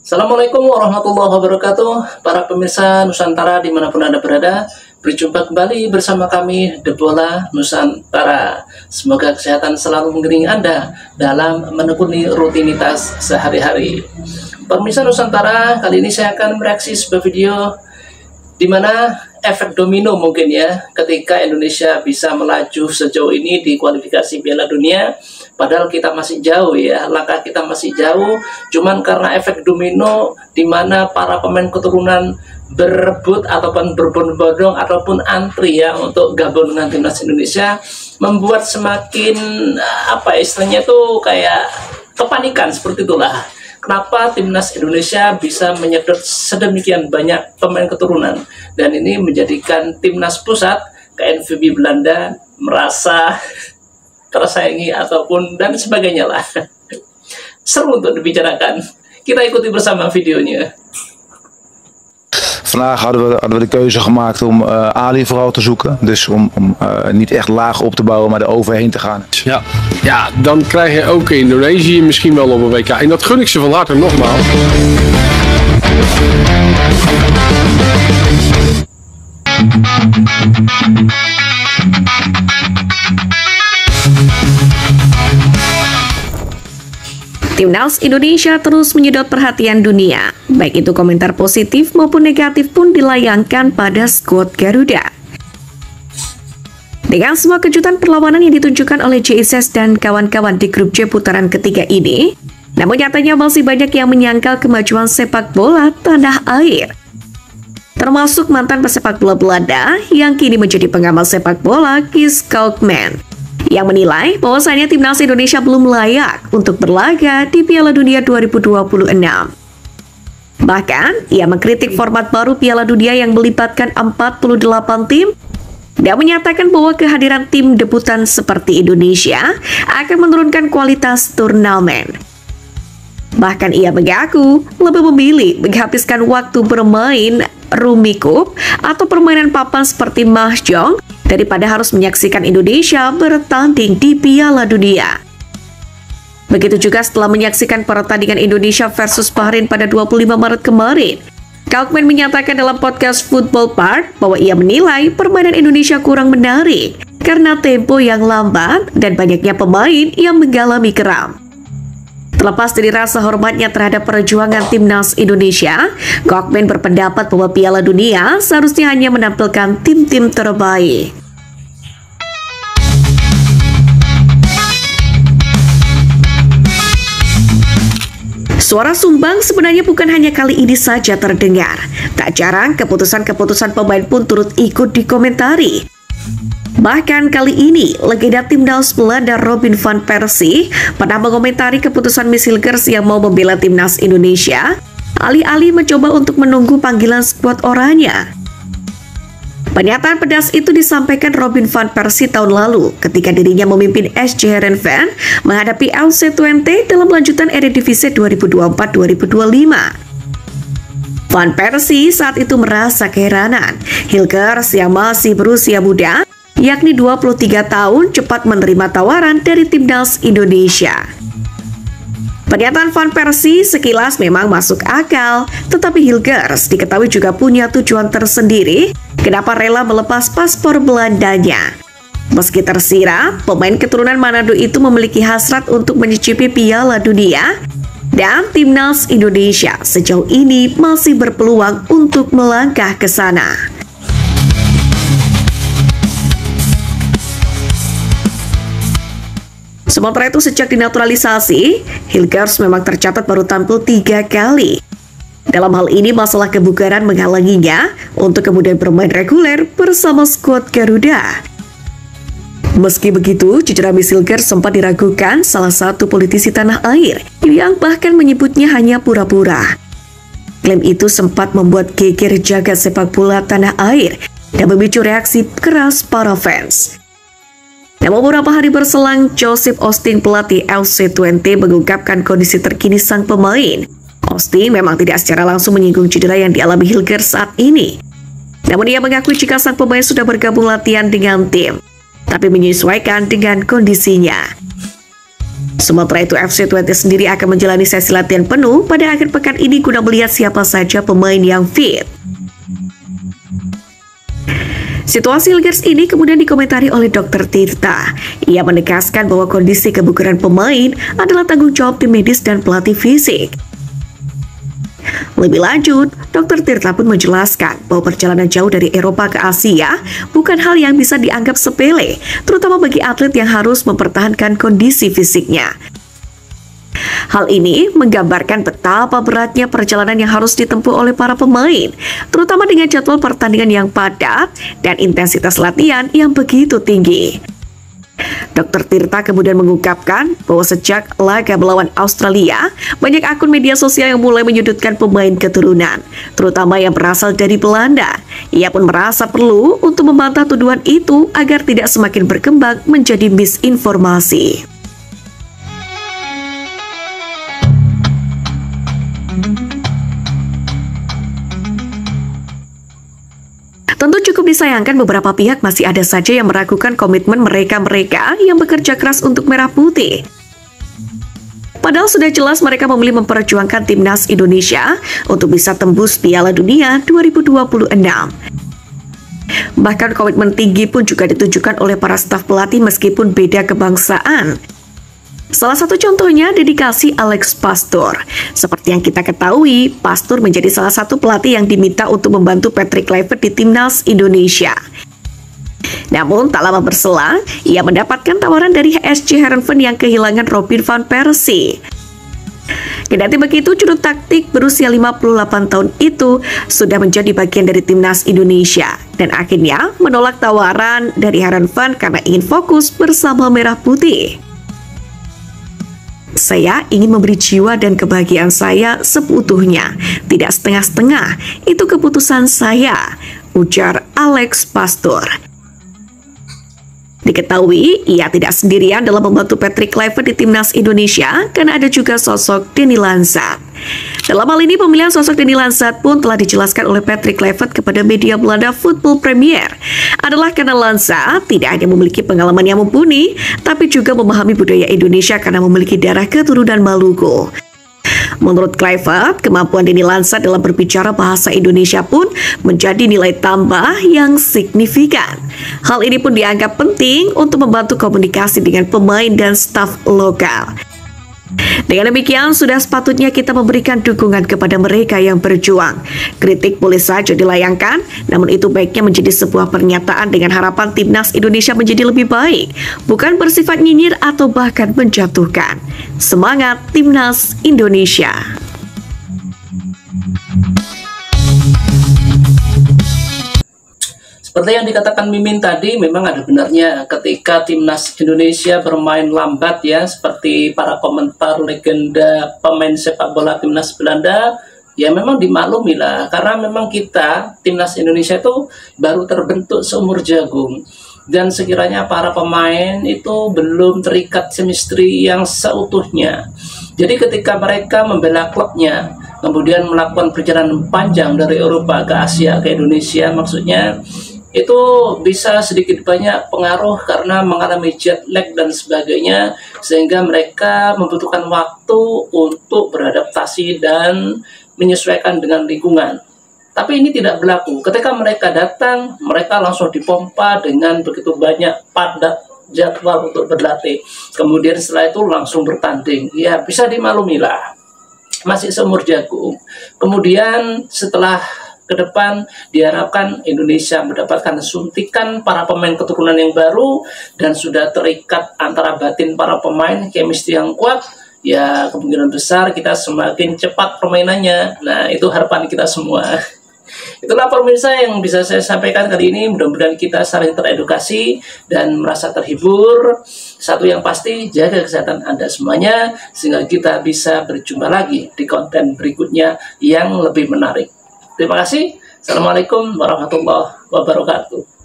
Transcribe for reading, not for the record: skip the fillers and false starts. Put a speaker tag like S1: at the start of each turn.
S1: Assalamualaikum warahmatullahi wabarakatuh. Para pemirsa Nusantara dimanapun Anda berada, berjumpa kembali bersama kami The Bola Nusantara. Semoga kesehatan selalu mengelilingi Anda dalam menekuni rutinitas sehari-hari. Pemirsa Nusantara, kali ini saya akan mereaksi sebuah video di mana efek domino mungkin ya, ketika Indonesia bisa melaju sejauh ini di kualifikasi Piala Dunia. Padahal kita masih jauh ya, langkah kita masih jauh. Cuman karena efek domino di mana para pemain keturunan berebut ataupun berbondong-bondong ataupun antri ya untuk gabung dengan timnas Indonesia, membuat semakin apa istilahnya tuh kayak kepanikan seperti itulah. Kenapa timnas Indonesia bisa menyedot sedemikian banyak pemain keturunan, dan ini menjadikan timnas pusat KNVB Belanda merasa tersaingi ataupun dan sebagainya lah. Seru untuk dibicarakan. Kita ikuti bersama videonya.
S2: Vandaag hadden we de keuze gemaakt om Ali vooral te zoeken. Dus om niet echt laag op te bouwen, maar er overheen te gaan.
S3: Ja, dan krijg je ook Indonesië misschien wel op een WK. En dat gun ik ze van harte nogmaals.
S4: Timnas Indonesia terus menyedot perhatian dunia, baik itu komentar positif maupun negatif pun dilayangkan pada skuad Garuda. Dengan semua kejutan perlawanan yang ditunjukkan oleh JSS dan kawan-kawan di grup J putaran ketiga ini, namun nyatanya masih banyak yang menyangkal kemajuan sepak bola tanah air. Termasuk mantan pesepak bola Belanda yang kini menjadi pengamat sepak bola Kees Kalkman, yang menilai bahwasannya timnas Indonesia belum layak untuk berlaga di Piala Dunia 2026. Bahkan, ia mengkritik format baru Piala Dunia yang melibatkan 48 tim dan menyatakan bahwa kehadiran tim debutan seperti Indonesia akan menurunkan kualitas turnamen. Bahkan ia mengaku lebih memilih menghabiskan waktu bermain Rumi Cup atau permainan papan seperti mahjong daripada harus menyaksikan Indonesia bertanding di Piala Dunia. Begitu juga setelah menyaksikan pertandingan Indonesia versus Bahrain pada 25 Maret kemarin, Kalkman menyatakan dalam podcast Football Park bahwa ia menilai permainan Indonesia kurang menarik karena tempo yang lambat dan banyaknya pemain yang mengalami kram. Terlepas dari rasa hormatnya terhadap perjuangan timnas Indonesia, Kalkman berpendapat bahwa Piala Dunia seharusnya hanya menampilkan tim-tim terbaik. Suara sumbang sebenarnya bukan hanya kali ini saja terdengar. Tak jarang keputusan-keputusan pemain pun turut ikut dikomentari. Bahkan kali ini, legenda timnas Belanda Robin van Persie pernah mengomentari keputusan Miss Hilgers yang mau membela timnas Indonesia, alih-alih mencoba untuk menunggu panggilan skuad oranye. Pernyataan pedas itu disampaikan Robin van Persie tahun lalu ketika dirinya memimpin SC Heerenveen menghadapi LC Twente dalam lanjutan Eredivisie 2024-2025. Van Persie saat itu merasa keheranan Hilgers yang masih berusia muda, yakni 23 tahun, cepat menerima tawaran dari timnas Indonesia. Pernyataan Van Persie sekilas memang masuk akal, tetapi Hilgers diketahui juga punya tujuan tersendiri kenapa rela melepas paspor Belandanya. Meski tersirat, pemain keturunan Manado itu memiliki hasrat untuk menyicipi Piala Dunia, dan timnas Indonesia sejauh ini masih berpeluang untuk melangkah ke sana. Sementara itu, sejak dinaturalisasi, Hilgers memang tercatat baru tampil 3 kali. Dalam hal ini, masalah kebugaran menghalanginya untuk kemudian bermain reguler bersama skuad Garuda. Meski begitu, cedera Miss Hilgers sempat diragukan salah satu politisi tanah air yang bahkan menyebutnya hanya pura-pura. Klaim itu sempat membuat geger jagat sepak bola tanah air dan memicu reaksi keras para fans. Namun beberapa hari berselang, Joseph Austin, pelatih LC Twente, mengungkapkan kondisi terkini sang pemain. Austin memang tidak secara langsung menyinggung cedera yang dialami Hilgers saat ini. Namun ia mengakui jika sang pemain sudah bergabung latihan dengan tim, tapi menyesuaikan dengan kondisinya. Sementara itu FC20 sendiri akan menjalani sesi latihan penuh pada akhir pekan ini guna melihat siapa saja pemain yang fit. Situasi Ilgers ini kemudian dikomentari oleh Dr. Tirta. Ia menegaskan bahwa kondisi kebugaran pemain adalah tanggung jawab tim medis dan pelatih fisik. Lebih lanjut, Dr. Tirta pun menjelaskan bahwa perjalanan jauh dari Eropa ke Asia bukan hal yang bisa dianggap sepele, terutama bagi atlet yang harus mempertahankan kondisi fisiknya. Hal ini menggambarkan betapa beratnya perjalanan yang harus ditempuh oleh para pemain, terutama dengan jadwal pertandingan yang padat dan intensitas latihan yang begitu tinggi. Dr. Tirta kemudian mengungkapkan bahwa sejak laga melawan Australia, banyak akun media sosial yang mulai menyudutkan pemain keturunan, terutama yang berasal dari Belanda. Ia pun merasa perlu untuk membantah tuduhan itu agar tidak semakin berkembang menjadi misinformasi. Tentu cukup disayangkan beberapa pihak masih ada saja yang meragukan komitmen mereka-mereka yang bekerja keras untuk Merah Putih. Padahal sudah jelas mereka memilih memperjuangkan timnas Indonesia untuk bisa tembus Piala Dunia 2026. Bahkan komitmen tinggi pun juga ditunjukkan oleh para staf pelatih meskipun beda kebangsaan. Salah satu contohnya dedikasi Alex Pastoor. Seperti yang kita ketahui, Pastoor menjadi salah satu pelatih yang diminta untuk membantu Patrick Kluivert di timnas Indonesia. Namun tak lama berselang, ia mendapatkan tawaran dari HSC Heerenveen yang kehilangan Robin van Persie. Kendati begitu, juru taktik berusia 58 tahun itu sudah menjadi bagian dari timnas Indonesia dan akhirnya menolak tawaran dari Heerenveen karena ingin fokus bersama Merah Putih. Saya ingin memberi jiwa dan kebahagiaan saya seutuhnya, tidak setengah-setengah. Itu keputusan saya, ujar Alex Pastoor. Diketahui, ia tidak sendirian dalam membantu Patrick Kluivert di timnas Indonesia karena ada juga sosok Denny Lansat. Dalam hal ini, pemilihan sosok Denny Lansat pun telah dijelaskan oleh Patrick Kluivert kepada media Belanda Football Premier. Adalah karena Lansat tidak hanya memiliki pengalaman yang mumpuni, tapi juga memahami budaya Indonesia karena memiliki darah keturunan Maluku. Menurut Kluivert, kemampuan Denny Lansat dalam berbicara bahasa Indonesia pun menjadi nilai tambah yang signifikan. Hal ini pun dianggap penting untuk membantu komunikasi dengan pemain dan staf lokal. Dengan demikian, sudah sepatutnya kita memberikan dukungan kepada mereka yang berjuang. Kritik boleh saja dilayangkan, namun itu baiknya menjadi sebuah pernyataan dengan harapan timnas Indonesia menjadi lebih baik, bukan bersifat nyinyir atau bahkan menjatuhkan. Semangat timnas Indonesia!
S1: Seperti yang dikatakan Mimin tadi, memang ada benarnya ketika timnas Indonesia bermain lambat ya, seperti para komentar legenda pemain sepak bola timnas Belanda, ya memang dimaklumi lah, karena memang kita, timnas Indonesia itu baru terbentuk seumur jagung. Dan sekiranya para pemain itu belum terikat chemistry yang seutuhnya. Jadi ketika mereka membela klubnya, kemudian melakukan perjalanan panjang dari Eropa ke Asia, ke Indonesia maksudnya, itu bisa sedikit banyak pengaruh karena mengalami jet lag dan sebagainya, sehingga mereka membutuhkan waktu untuk beradaptasi dan menyesuaikan dengan lingkungan. Tapi ini tidak berlaku. Ketika mereka datang, mereka langsung dipompa dengan begitu banyak padat jadwal untuk berlatih. Kemudian setelah itu langsung bertanding. Ya bisa dimaklumi lah, masih seumur jagung. Kemudian setelah ke depan diharapkan Indonesia mendapatkan suntikan para pemain keturunan yang baru dan sudah terikat antara batin para pemain, chemistry yang kuat, ya kemungkinan besar kita semakin cepat permainannya. Nah itu harapan kita semua. Itulah pemirsa yang bisa saya sampaikan kali ini. Mudah-mudahan kita saling teredukasi dan merasa terhibur. Satu yang pasti, jaga kesehatan Anda semuanya sehingga kita bisa berjumpa lagi di konten berikutnya yang lebih menarik. Terima kasih. Assalamualaikum warahmatullahi wabarakatuh.